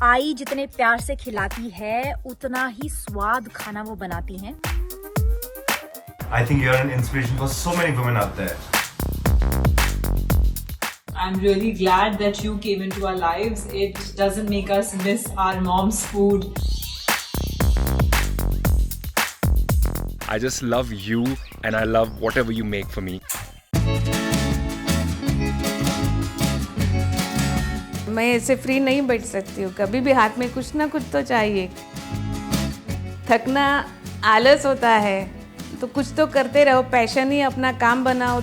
आई जितने प्यार से खिलाती है उतना ही स्वाद खाना वो बनाती हैं। I think you're an inspiration for so many women out there. I'm really glad that you came into our lives. It doesn't make us miss our mom's food. I just love you and I love whatever you make for me. मैं ऐसे free नहीं बैठ सकती हूँ, कभी भी हाथ में कुछ ना कुछ तो चाहिए। थकना आलस होता है तो कुछ तो करते रहो, पैशन ही अपना काम बनाओ।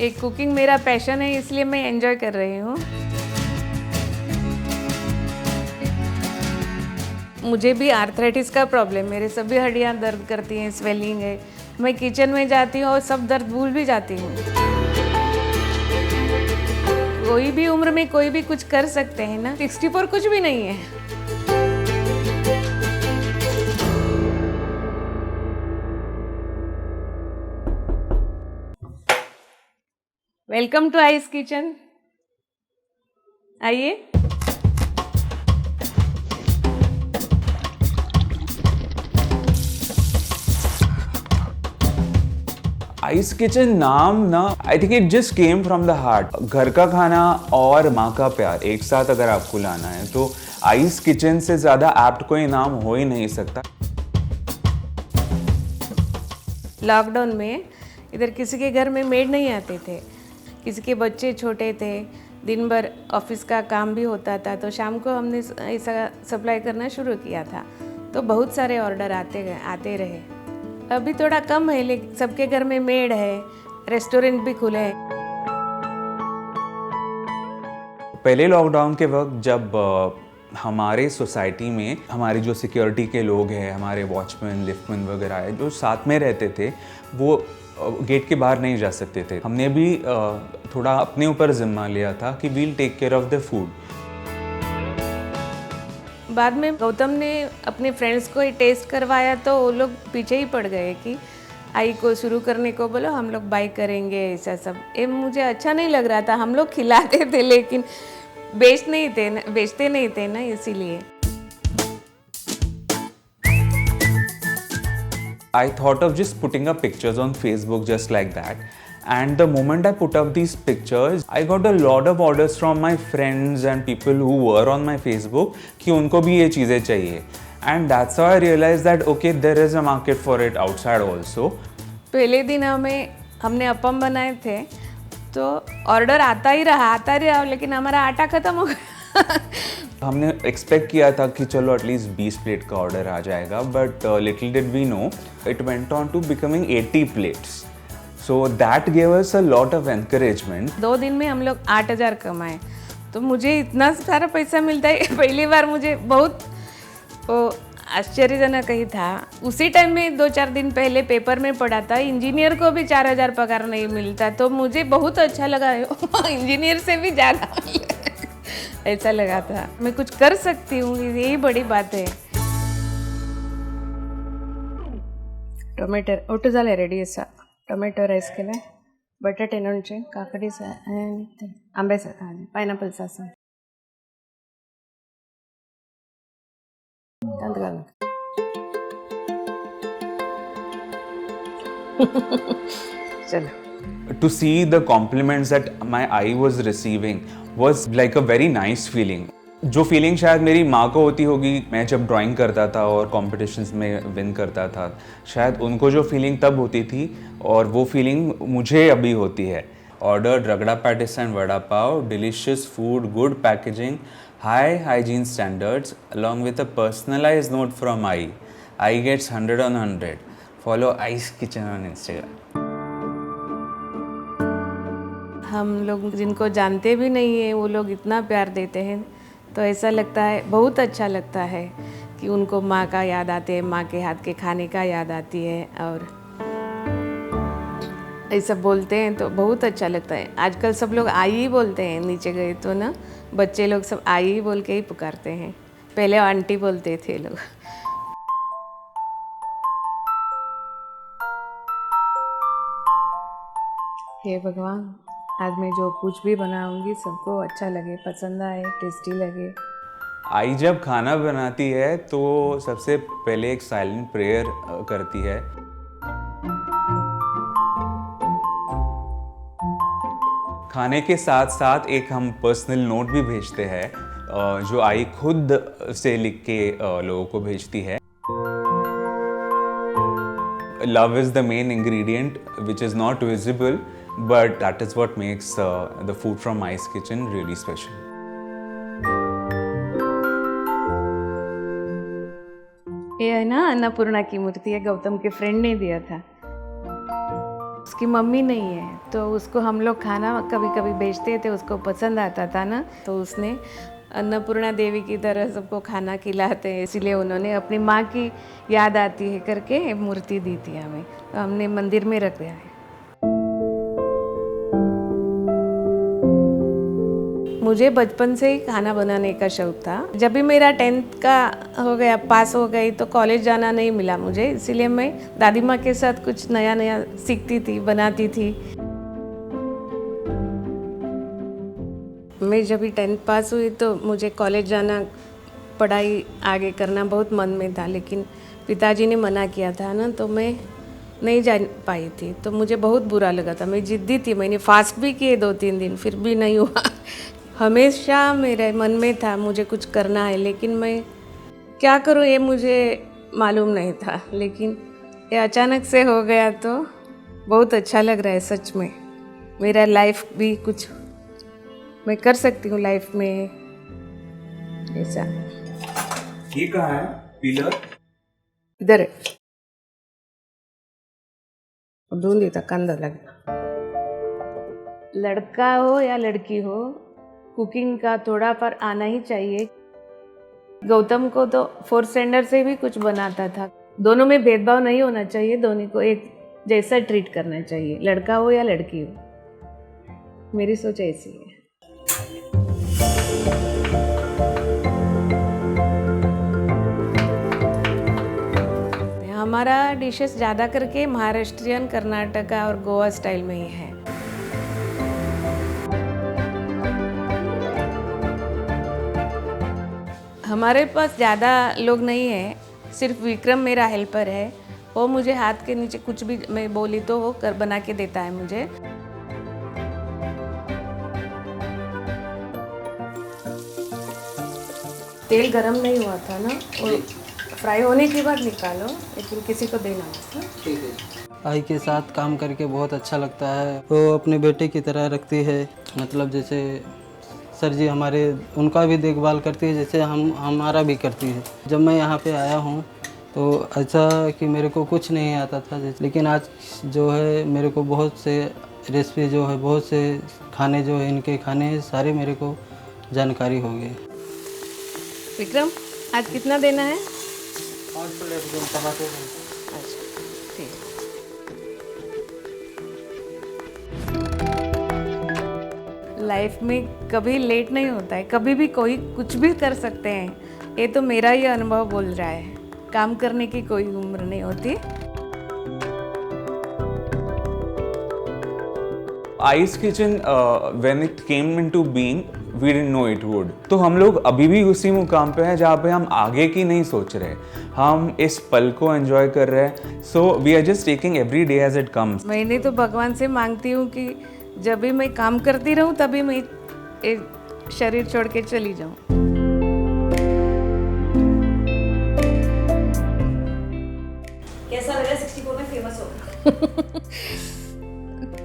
एक कुकिंग मेरा पैशन है, इसलिए मैं एंजॉय कर रही हूँ। मुझे भी आर्थराइटिस का प्रॉब्लम, मेरे सभी हड्डियाँ दर्द करती हैं, स्वेलिंग है। मैं किचन में जाती हूँ और सब दर्द भूल भी जाती हूँ। कोई भी उम्र में कोई भी कुछ कर सकते हैं ना, 64 कुछ भी नहीं है। Welcome to ice kitchen. आइए। आइस किचन नाम ना, I think it just came from the heart. घर का खाना और माँ का प्यार एक साथ अगर आपको लाना है तो आइस किचन से ज़्यादा एप्ट कोई नाम हो ही नहीं सकता। लॉकडाउन में इधर किसी के घर में मेड नहीं आते थे, किसी के बच्चे छोटे थे, दिन भर ऑफिस का काम भी होता था, तो शाम को हमने ऐसा सप्लाई करना शुरू किया था। तो बहुत सारे ऑर्डर आते रहे। अभी थोड़ा कम है, लेकिन सबके घर में मेड है, रेस्टोरेंट भी खुले हैं। पहले लॉकडाउन के वक्त जब हमारे सोसाइटी में हमारे जो सिक्योरिटी के लोग हैं, हमारे वॉचमैन, लिफ्टमैन वगैरह है, जो साथ में रहते थे, वो गेट के बाहर नहीं जा सकते थे। हमने भी थोड़ा अपने ऊपर जिम्मा लिया था कि we'll take care of the food. बाद में गौतम ने अपने फ्रेंड्स को ही टेस्ट करवाया तो वो लोग पीछे ही पड़ गए कि आई को शुरू करने को बोलो, हम लोग बाय करेंगे, ऐसा सब। ये मुझे अच्छा नहीं लग रहा था। हम लोग खिलाते थे लेकिन बेचते नहीं थे ना, इसीलिए। I thought of just putting up pictures on Facebook just like that. And the moment I put up these pictures, I got a lot of orders from my friends and people who were on my Facebook कि उनको भी ये चीज़ें चाहिए. And that's how I realized that okay, there is a market for it outside also. पहले दिन हमने अप्पम बनाए थे तो ऑर्डर आता ही रहा, लेकिन हमारा आटा ख़त्म हो गया। हमने एक्सपेक्ट किया था कि चलो एटलीस्ट 20 प्लेट का ऑर्डर आ जाएगा, but little did we know it went on to becoming 80 plates. So that gave us a lot of encouragement. 2 दिन में हम लोग 8,000 कमाए, तो मुझे इतना सारा पैसा मिलता है पहली बार मुझे बहुत आश्चर्यजनक ही था। उसी टाइम में 2-4 दिन पहले पेपर में पढ़ा था इंजीनियर को भी 4,000 पगार नहीं मिलता, तो मुझे बहुत अच्छा लगा इंजीनियर से भी ज़्यादा ऐसा लगा था। मैं कुछ कर सकती हूँ, यही बड़ी बात है। टोमेटो ओटू झाले रेडी असा टोमेटो राईस केलाय, बटाटे लोणचे, काकडीचं आणि आंब्याचं आणि पायनॅपलचं असं चलो। To see the compliments that my eye was receiving was like a very nice feeling. जो फीलिंग शायद मेरी माँ को होती होगी मैं जब ड्राइंग करता था और कॉम्पिटिशन्स में विन करता था, शायद उनको जो फीलिंग तब होती थी और वो फीलिंग मुझे अभी होती है। ऑर्डर रगड़ा patties and vada pav, delicious food, good packaging, high hygiene standards along with a personalized note from I. I gets 100 on 100. Follow Ice Kitchen on Instagram. हम लोग जिनको जानते भी नहीं हैं वो लोग इतना प्यार देते हैं, तो ऐसा लगता है, बहुत अच्छा लगता है कि उनको माँ का याद आते हैं, माँ के हाथ के खाने का याद आती है और ऐसा बोलते हैं तो बहुत अच्छा लगता है। आजकल सब लोग आई ही बोलते हैं, नीचे गए तो ना बच्चे लोग सब आई ही बोल के ही पुकारते हैं, पहले आंटी बोलते थे लोग। हे भगवान, आज मैं जो कुछ भी बनाऊंगी सबको अच्छा लगे, पसंद आए, टेस्टी लगे। आई जब खाना बनाती है तो सबसे पहले एक साइलेंट प्रेयर करती है। खाने के साथ साथ एक हम पर्सनल नोट भी भेजते हैं जो आई खुद से लिख के लोगों को भेजती है। Love is the main ingredient which is not visible, but that is what makes the food from I's Kitchen really special. ये है ना अन्नपूर्णा की मूर्ति है, गौतम के फ्रेंड ने दिया था। उसकी मम्मी नहीं है तो उसको हम लोग खाना कभी कभी बेचते थे, उसको पसंद आता था ना, तो उसने अन्नपूर्णा देवी की तरह सबको खाना खिलाते हैं, इसीलिए उन्होंने अपनी माँ की याद आती है करके मूर्ति दी थी हमें, तो हमने मंदिर में रख दिया है। मुझे बचपन से ही खाना बनाने का शौक था। जब भी मेरा 10th का हो गया, पास हो गई, तो कॉलेज जाना नहीं मिला मुझे, इसीलिए मैं दादी माँ के साथ कुछ नया नया सीखती थी, बनाती थी। मैं जब भी 10th पास हुई तो मुझे कॉलेज जाना, पढ़ाई आगे करना बहुत मन में था, लेकिन पिताजी ने मना किया था ना, तो मैं नहीं जा पाई थी, तो मुझे बहुत बुरा लगा था। मैं जिद्दी थी, मैंने फास्ट भी किए 2-3 दिन, फिर भी नहीं हुआ। हमेशा मेरे मन में था मुझे कुछ करना है, लेकिन मैं क्या करूँ ये मुझे मालूम नहीं था, लेकिन ये अचानक से हो गया तो बहुत अच्छा लग रहा है सच में। मेरा लाइफ भी कुछ मैं कर सकती हूँ लाइफ में ऐसा। ये कहाँ है पिलर? इधर है, ढूंढी था, कंधा लगा। लड़का हो या लड़की हो, कुकिंग का थोड़ा पर आना ही चाहिए। गौतम को तो 4th स्टैंडर्ड से भी कुछ बनाता था। दोनों में भेदभाव नहीं होना चाहिए, दोनों को एक जैसा ट्रीट करना चाहिए, लड़का हो या लड़की हो। मेरी सोच ऐसी है। हमारा डिशेस ज़्यादा करके महाराष्ट्रियन, कर्नाटका और गोवा स्टाइल में ही है। हमारे पास ज़्यादा लोग नहीं है, सिर्फ विक्रम मेरा हेल्पर है, वो मुझे हाथ के नीचे कुछ भी मैं बोली तो वो कर बना के देता है मुझे। तेल गरम नहीं हुआ था ना, और फ्राई होने के बाद निकालो, लेकिन किसी को देना मत। ठीक है। आई के साथ काम करके बहुत अच्छा लगता है, वो अपने बेटे की तरह रखती है, मतलब जैसे सर जी हमारे उनका भी देखभाल करती है जैसे हमारा भी करती है। जब मैं यहाँ पे आया हूँ तो ऐसा कि मेरे को कुछ नहीं आता था, लेकिन आज जो है मेरे को बहुत से रेसिपी जो है, बहुत से खाने जो है, इनके खाने सारे मेरे को जानकारी हो गई। विक्रम आज कितना देना है? 5 प्लेट टमाटर। अच्छा ठीक। लाइफ में कभी लेट नहीं होता है, कभी भी कोई कुछ भी कर सकते हैं, ये तो मेरा ही अनुभव बोल रहा है। काम करने की कोई उम्र नहीं होती। I's Kitchen, when it came into being, we didn't know it would. तो हम लोग अभी भी उसी मुकाम पे हैं जहाँ पे हम आगे की नहीं सोच रहे, हम इस पल को एंजॉय कर रहे हैं। So we are just taking every day as it comes. मैंने तो भगवान से मांगती हूँ कि जब भी मैं काम करती रहूँ तभी मैं शरीर छोड़ के चली जाऊँ। कैसा लगा 64 में फेमस होगा?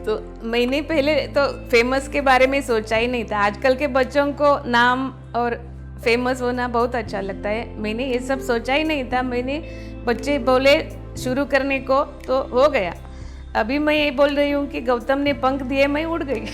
तो मैंने पहले तो फेमस के बारे में सोचा ही नहीं था। आजकल के बच्चों को नाम और फेमस होना बहुत अच्छा लगता है, मैंने ये सब सोचा ही नहीं था। मैंने बच्चे बोले शुरू करने को तो हो गया। अभी मैं ये बोल रही हूँ कि गौतम ने पंख दिए, मैं उड़ गई।